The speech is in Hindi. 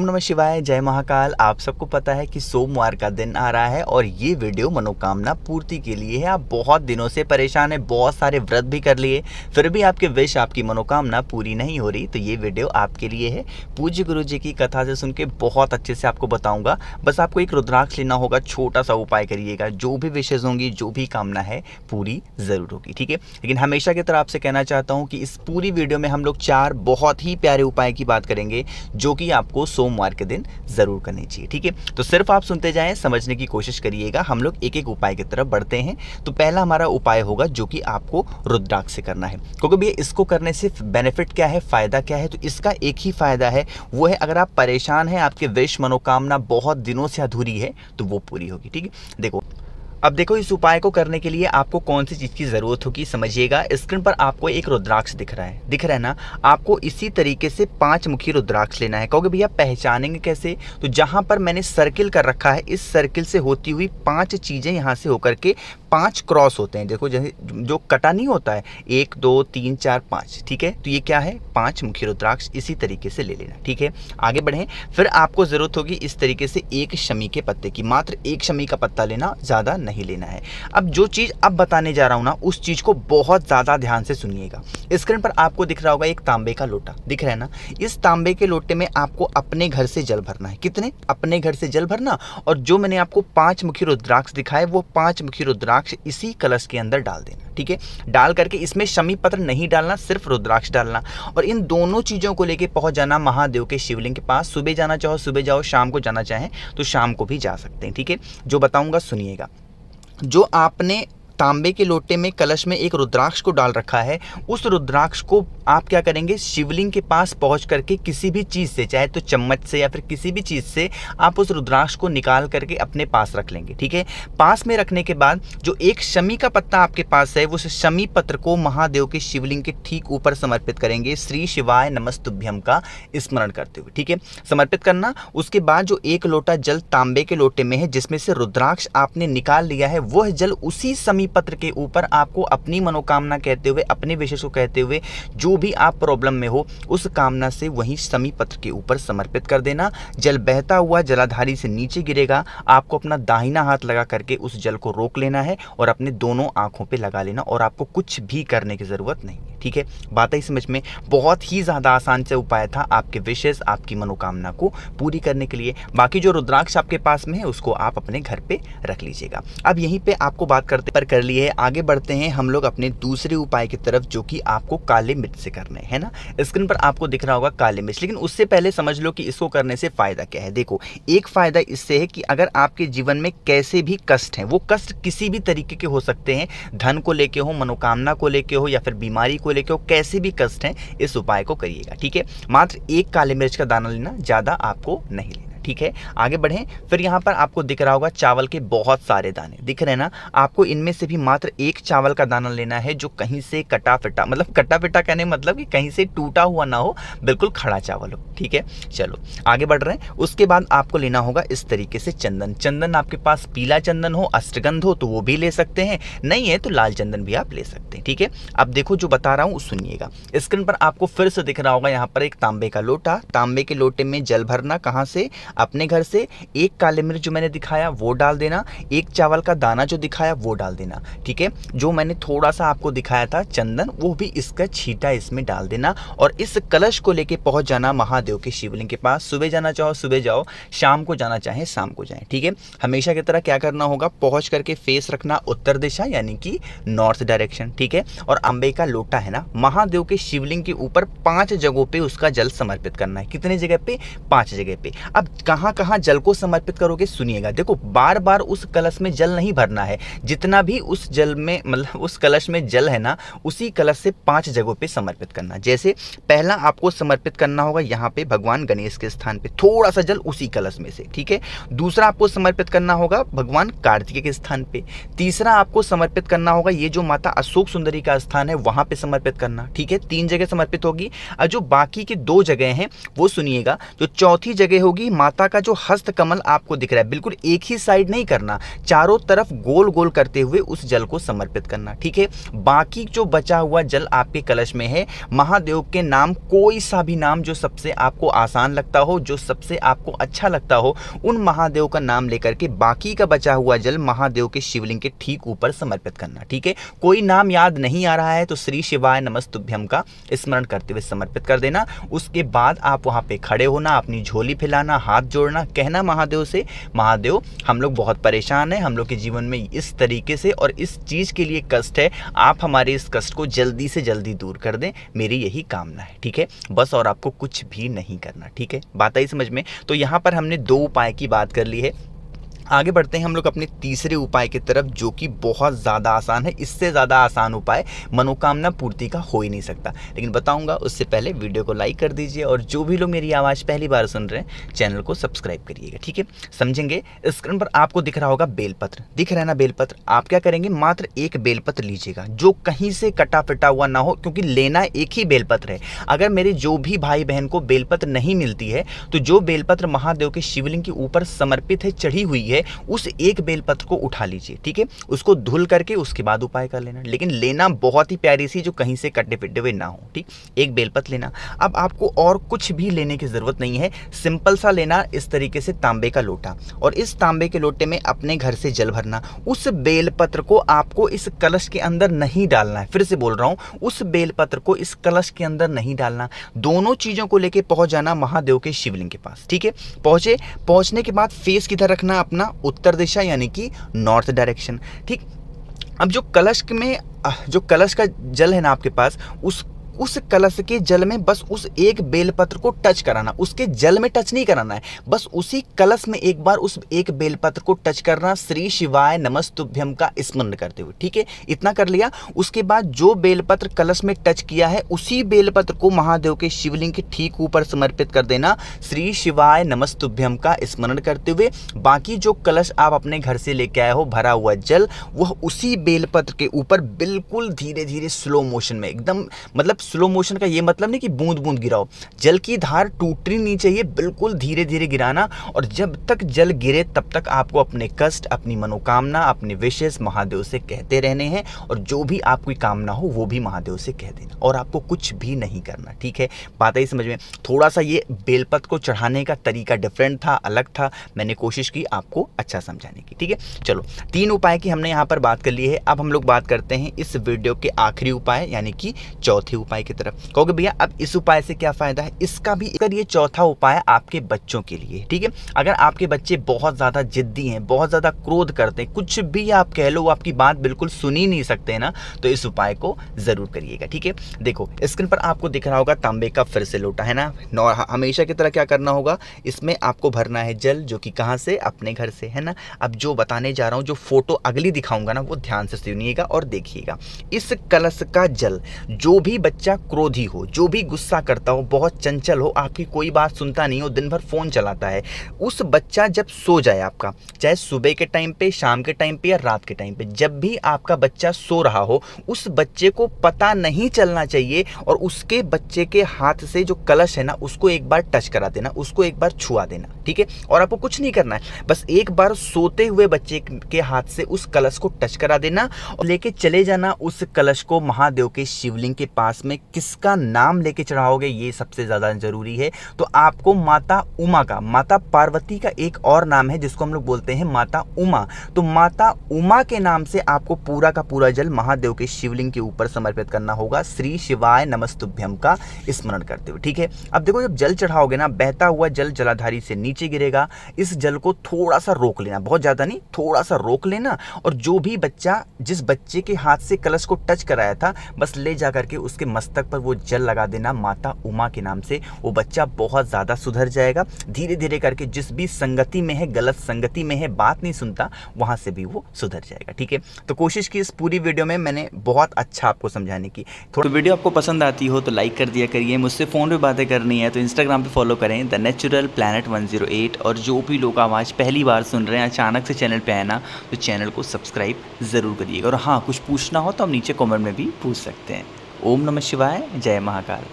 नमः शिवाय, जय महाकाल। आप सबको पता है कि सोमवार का दिन आ रहा है और ये वीडियो मनोकामना पूर्ति के लिए है। आप बहुत दिनों से परेशान हैं, बहुत सारे व्रत भी कर लिए, फिर भी आपके विश, आपकी मनोकामना पूरी नहीं हो रही, तो ये वीडियो आपके लिए है। पूज्य गुरु जी की कथा से सुन के बहुत अच्छे से आपको बताऊंगा। बस आपको एक रुद्राक्ष लेना होगा, छोटा सा उपाय करिएगा, जो भी विशेष होंगी, जो भी कामना है पूरी जरूर होगी, ठीक है। लेकिन हमेशा की तरह आपसे कहना चाहता हूँ कि इस पूरी वीडियो में हम लोग 4 बहुत ही प्यारे उपाय की बात करेंगे, जो कि आपको सोमवार के दिन जरूर करनी चाहिए, ठीक है। तो सिर्फ आप सुनते जाएं, समझने की कोशिश करिएगा। हम लोग एक एक उपाय की तरफ बढ़ते हैं। तो पहला हमारा उपाय होगा जो कि आपको रुद्राक्ष से करना है, क्योंकि भैया इसको करने से बेनिफिट क्या है, फायदा क्या है। तो इसका एक ही फायदा है, वो है अगर आप परेशान हैं, आपके विश मनोकामना बहुत दिनों से अधूरी है, तो वो पूरी होगी, ठीक है। देखो, अब देखो, इस उपाय को करने के लिए आपको कौन सी चीज़ की ज़रूरत होगी, समझिएगा। स्क्रीन पर आपको एक रुद्राक्ष दिख रहा है ना। आपको इसी तरीके से 5 मुखी रुद्राक्ष लेना है। कहोगे भैया पहचानेंगे कैसे? तो जहाँ पर मैंने सर्किल कर रखा है, इस सर्किल से होती हुई 5 चीज़ें यहाँ से होकर के 5 क्रॉस होते हैं। देखो, जैसे जो कटा नहीं होता है, 1 2 3 4 5, ठीक है। तो ये क्या है? 5 मुखी रुद्राक्ष इसी तरीके से ले लेना, ठीक है। आगे बढ़ें। फिर आपको ज़रूरत होगी इस तरीके से एक शमी के पत्ते की, मात्र एक शमी का पत्ता लेना, ज़्यादा नहीं लेना है। अब जो चीज़ अब बताने जा रहा हूँ ना, उस चीज़ को बहुत ज़्यादा ध्यान से सुनिएगा। स्क्रीन पर आपको दिख रहा होगा एक तांबे का लोटा, दिख रहा है ना। इस तांबे के लोटे में आपको अपने घर से जल भरना है। कितने? अपने घर से जल भरना। और जो मैंने आपको 5 मुखी रुद्राक्ष दिखाए, वो 5 मुखी रुद्राक्ष इसी कलश के अंदर डाल देना, ठीक है। डाल करके इसमें शमी पत्र नहीं डालना, सिर्फ रुद्राक्ष डालना। और इन दोनों चीज़ों को लेके पहुंच जाना महादेव के शिवलिंग के पास। सुबह जाना चाहो सुबह जाओ, शाम को जाना चाहें तो शाम को भी जा सकते हैं, ठीक है। जो बताऊंगा सुनिएगा। जो आपने तांबे के लोटे में कलश में एक रुद्राक्ष को डाल रखा है, उस रुद्राक्ष को आप क्या करेंगे, शिवलिंग के पास पहुंच करके किसी भी चीज़ से, चाहे तो चम्मच से या फिर किसी भी चीज़ से, आप उस रुद्राक्ष को निकाल करके अपने पास रख लेंगे, ठीक है। पास में रखने के बाद जो एक शमी का पत्ता आपके पास है, उस शमी पत्र को महादेव के शिवलिंग के ठीक ऊपर समर्पित करेंगे, श्री शिवाय नमस्तुभ्यम का स्मरण करते हुए, ठीक है। समर्पित करना। उसके बाद जो एक लोटा जल तांबे के लोटे में है, जिसमें से रुद्राक्ष आपने निकाल लिया है, वह जल उसी शमी पत्र के ऊपर आपको अपनी मनोकामना कहते हुए, अपने विशेष को कहते हुए, जो भी आप प्रॉब्लम में हो उस कामना से वही शमी पत्र के ऊपर समर्पित कर देना। जल बहता हुआ जलाधारी से नीचे गिरेगा। आपको अपना दाहिना हाथ लगा करके उस जल को रोक लेना है और अपने दोनों आंखों पे लगा लेना, और आपको कुछ भी करने की जरूरत नहीं है, ठीक है। बात आई समझ में? बहुत ही ज्यादा आसान से उपाय था आपके विशेष, आपकी मनोकामना को पूरी करने के लिए। बाकी जो रुद्राक्ष आपके पास में है, उसको आप अपने घर पे रख लीजिएगा। अब यहीं पे आपको बात करते पर कर लिए, आगे बढ़ते हैं हम लोग अपने दूसरे उपाय की तरफ, जो कि आपको काले मिर्च से करने है ना। स्क्रीन पर आपको दिख रहा होगा काले मिर्च। लेकिन उससे पहले समझ लो कि इसको करने से फायदा क्या है। देखो, एक फायदा इससे है कि अगर आपके जीवन में कैसे भी कष्ट हैं, वो कष्ट किसी भी तरीके के हो सकते हैं, धन को लेके हो, मनोकामना को लेके हो, या फिर बीमारी को लेके हो, कैसे भी कष्ट हैं, इस उपाय को करिएगा, ठीक है। मात्र एक काले मिर्च का दाना लेना, ज्यादा आपको नहीं लेना, ठीक है। आगे बढ़ें। फिर यहाँ पर आपको दिख रहा होगा चावल के बहुत सारे दाने दिख रहे हैं ना। आपको इनमें से भी मात्र एक चावल का दाना लेना है, जो कहीं से कटा फिटा, मतलब कटा फिटा कहने मतलब कि कहीं से टूटा हुआ ना हो, बिल्कुल खड़ा चावल हो, ठीक है। चलो आगे बढ़ रहे हैं। उसके बाद आपको लेना होगा इस तरीके से चंदन। चंदन आपके पास पीला चंदन हो, अष्टगंध हो, तो वो भी ले सकते हैं, नहीं है तो लाल चंदन भी आप ले सकते हैं, ठीक है। अब देखो, जो बता रहा हूँ सुनिएगा। स्क्रीन पर आपको फिर से दिख रहा होगा यहाँ पर एक तांबे का लोटा। तांबे के लोटे में जल भरना, कहाँ से? अपने घर से। एक काले मिर्च जो मैंने दिखाया वो डाल देना, एक चावल का दाना जो दिखाया वो डाल देना, ठीक है। जो मैंने थोड़ा सा आपको दिखाया था चंदन, वो भी इसका छींटा इसमें डाल देना, और इस कलश को लेके पहुंच जाना महादेव के शिवलिंग के पास। सुबह जाना चाहो सुबह जाओ, शाम को जाना चाहे शाम को जाए, ठीक है। हमेशा की तरह क्या करना होगा, पहुंच करके फेस रखना उत्तर दिशा, यानी कि नॉर्थ डायरेक्शन, ठीक है। और अंबे का लोटा है ना, महादेव के शिवलिंग के ऊपर 5 जगहों पे उसका जल समर्पित करना है। कितने जगह पे? 5 जगह पे। अब कहाँ कहाँ जल को समर्पित करोगे, सुनिएगा। देखो, बार बार उस कलश में जल नहीं भरना है। जितना भी उस जल में, मतलब उस कलश में जल है ना, उसी कलश से 5 जगहों पे समर्पित करना। जैसे पहला आपको समर्पित करना होगा यहाँ पे भगवान गणेश के स्थान पे, थोड़ा सा जल उसी कलश में से, ठीक है। दूसरा आपको समर्पित करना होगा भगवान कार्तिकेय के स्थान पे। तीसरा आपको समर्पित करना होगा ये जो माता अशोक सुंदरी का स्थान है, वहां पे समर्पित करना, ठीक है। 3 जगह समर्पित होगी। और जो बाकी की 2 जगह हैं वो सुनिएगा। जो चौथी जगह होगी माता माता का जो हस्त कमल आपको दिख रहा है, बिल्कुल एक ही साइड नहीं करना, चारों तरफ गोल गोल करते हुए उस जल को समर्पित करना। ठीक है, बाकी जो बचा हुआ जल आपके कलश में है, महादेव के नाम, कोई सा भी नाम जो सबसे आपको आसान लगता हो, जो सबसे आपको अच्छा लगता हो, उन महादेव का नाम लेकर के बाकी का बचा हुआ जल महादेव के शिवलिंग के ठीक ऊपर समर्पित करना। ठीक है, कोई नाम याद नहीं आ रहा है तो श्री शिवाय नमस्तुभ्यम का स्मरण करते हुए समर्पित कर देना। उसके बाद आप वहां पे खड़े होना, अपनी झोली फैलाना, हाथ जोड़ना, कहना महादेव से, महादेव हम लोग बहुत परेशान हैं, हम लोग के जीवन में इस तरीके से और इस चीज के लिए कष्ट है, आप हमारे इस कष्ट को जल्दी से जल्दी दूर कर दें, मेरी यही कामना है। ठीक है, बस और आपको कुछ भी नहीं करना। ठीक है, बात आई समझ में? तो यहाँ पर हमने 2 उपाय की बात कर ली है। आगे बढ़ते हैं हम लोग अपने तीसरे उपाय की तरफ, जो कि बहुत ज़्यादा आसान है। इससे ज़्यादा आसान उपाय मनोकामना पूर्ति का हो ही नहीं सकता, लेकिन बताऊंगा उससे पहले वीडियो को लाइक कर दीजिए, और जो भी लोग मेरी आवाज़ पहली बार सुन रहे हैं चैनल को सब्सक्राइब करिएगा। ठीक है, समझेंगे। स्क्रीन पर आपको दिख रहा होगा बेलपत्र, दिख रहा है ना बेलपत्र? आप क्या करेंगे, मात्र एक बेलपत्र लीजिएगा जो कहीं से कटा फिटा हुआ ना हो, क्योंकि लेना एक ही बेलपत्र है। अगर मेरे जो भी भाई बहन को बेलपत्र नहीं मिलती है तो जो बेलपत्र महादेव के शिवलिंग के ऊपर समर्पित है, चढ़ी हुई है, उस एक बेलपत्र को उठा लीजिए। ठीक है, उसको धुल करके उसके बाद उपाय कर लेना, लेकिन लेना बहुत ही प्यारी सी, जो कहीं से कटे फिटे हुए ना हो। ठीक, एक बेलपत्र लेना। अब आपको और कुछ भी लेने की जरूरत नहीं है, सिंपल सा लेना इस तरीके से तांबे का लोटा, और इस तांबे के लोटे में अपने घर से जल भरना। उस बेलपत्र को आपको इस कलश के अंदर नहीं डालना है, फिर से बोल रहा हूं, उस बेलपत्र को इस कलश के अंदर नहीं डालना। दोनों चीजों को लेके पहुंच जाना महादेव के शिवलिंग के पास। ठीक है, पहुंचने के बाद फेस किधर रखना अपना, उत्तर दिशा, यानी कि नॉर्थ डायरेक्शन। ठीक, अब जो कलश का जल है ना आपके पास, उस कलश के जल में बस उस एक बेलपत्र को टच कराना, उसके जल में टच नहीं कराना है, बस उसी कलश में एक बार उस एक बेलपत्र को टच करना, श्री शिवाय नमस्तुभ्यम का स्मरण करते हुए। ठीक है, इतना कर लिया। उसके बाद जो बेलपत्र कलश में टच किया है, उसी बेलपत्र को महादेव के शिवलिंग के ठीक ऊपर समर्पित कर देना, श्री शिवाय नमस्तुभ्यम का स्मरण करते हुए। बाकी जो कलश आप अपने घर से लेके आए हो, भरा हुआ जल, वह उसी बेलपत्र के ऊपर बिल्कुल धीरे धीरे स्लो मोशन में, एकदम मतलब स्लो मोशन का ये मतलब नहीं कि बूंद बूंद गिराओ, जल की धार टूटनी नहीं चाहिए, बिल्कुल धीरे धीरे गिराना, और जब तक जल गिरे तब तक आपको अपने कष्ट, अपनी मनोकामना, अपने विशेष महादेव से कहते रहने हैं, और जो भी आपकी कामना हो वो भी महादेव से कह देना, और आपको कुछ भी नहीं करना। ठीक है, बात आई समझ में? थोड़ा सा ये बेलपत्र को चढ़ाने का तरीका डिफरेंट था, अलग था, मैंने कोशिश की आपको अच्छा समझाने की। ठीक है, चलो 3 उपाय की हमने यहाँ पर बात कर ली है। अब हम लोग बात करते हैं इस वीडियो के आखिरी उपाय, यानी कि चौथे उपाय की तरफ। कहोगे भैया अब इस उपाय से क्या फायदा है? इसका भी ये चौथा उपाय आपके बच्चों के लिए। ठीक है, अगर आपके बच्चे बहुत ज्यादा जिद्दी हैं, बहुत ज्यादा क्रोध करते हैं, कुछ भी आप कह लो, वो आपकी बात बिल्कुल सुन ही नहीं सकते ना, तो इस उपाय को जरूर करिएगा। ठीक है, देखो स्क्रीन पर आपको दिख रहा होगा तांबे का फिर से लोटा, है ना? हमेशा की तरह क्या करना होगा, इसमें आपको भरना है जल, जो कि कहाँ से, अपने घर से, है ना? अब जो बताने जा रहा हूँ, जो फोटो अगली दिखाऊंगा ना, वो ध्यान से सुनिएगा और देखिएगा। इस कलश का जल, जो भी बच्चा क्रोधी हो, जो भी गुस्सा करता हो, बहुत चंचल हो, आपकी कोई बात सुनता नहीं हो, दिन भर फोन चलाता है, उस बच्चा जब सो जाए आपका, चाहे सुबह के टाइम पे, शाम के टाइम पे या रात के टाइम पे, जब भी आपका बच्चा सो रहा हो, उस बच्चे को पता नहीं चलना चाहिए, और उसके बच्चे के हाथ से जो कलश है ना, उसको एक बार टच करा देना, उसको एक बार छुआ देना। ठीक है, और आपको कुछ नहीं करना है, बस एक बार सोते हुए बच्चे के हाथ से उस कलश को टच करा देना, और लेके चले जाना उस कलश को महादेव के शिवलिंग के पास में। किसका नाम लेके चढ़ाओगे, ये सबसे ज्यादा जरूरी है। तो आपको माता उमा का, माता पार्वती का एक और नाम है जिसको हम लोग बोलते हैं माता उमा, तो माता उमा के नाम से आपको पूरा का पूरा जल महादेव के शिवलिंग के ऊपर समर्पित करना होगा, श्री शिवाय नमस्तुभ्यम का स्मरण करते हुए। ठीक है, अब देखो जब जल चढ़ाओगे ना, बहता हुआ जल जलाधारी से नीचे गिरेगा, इस जल को थोड़ा सा रोक लेना, बहुत ज्यादा नहीं, थोड़ा सा रोक लेना, और जो भी बच्चा, जिस बच्चे के हाथ से कलश को टच कराया था, बस ले जाकर के उसके मस्तक पर वो जल लगा देना माता उमा के नाम से। वो बच्चा बहुत ज्यादा सुधर जाएगा, धीरे धीरे करके जिस भी संगति में है, गलत संगति में है, बात नहीं सुनता, वहां से भी वो सुधर जाएगा। ठीक है, तो कोशिश की इस पूरी वीडियो में मैंने बहुत अच्छा आपको समझाने की। थोड़ा वीडियो आपको पसंद आती हो तो लाइक कर दिया करिए, मुझसे फोन पे बातें करनी है तो इंस्टाग्राम पे फॉलो करें द नेचुरल प्लैनेट 108, और जो भी लोग आवाज़ पहली बार सुन रहे हैं, अचानक से चैनल पे आए ना, तो चैनल को सब्सक्राइब जरूर करिएगा, और हाँ कुछ पूछना हो तो हम नीचे कमेंट में भी पूछ सकते हैं। ओम नमः शिवाय, जय महाकाल।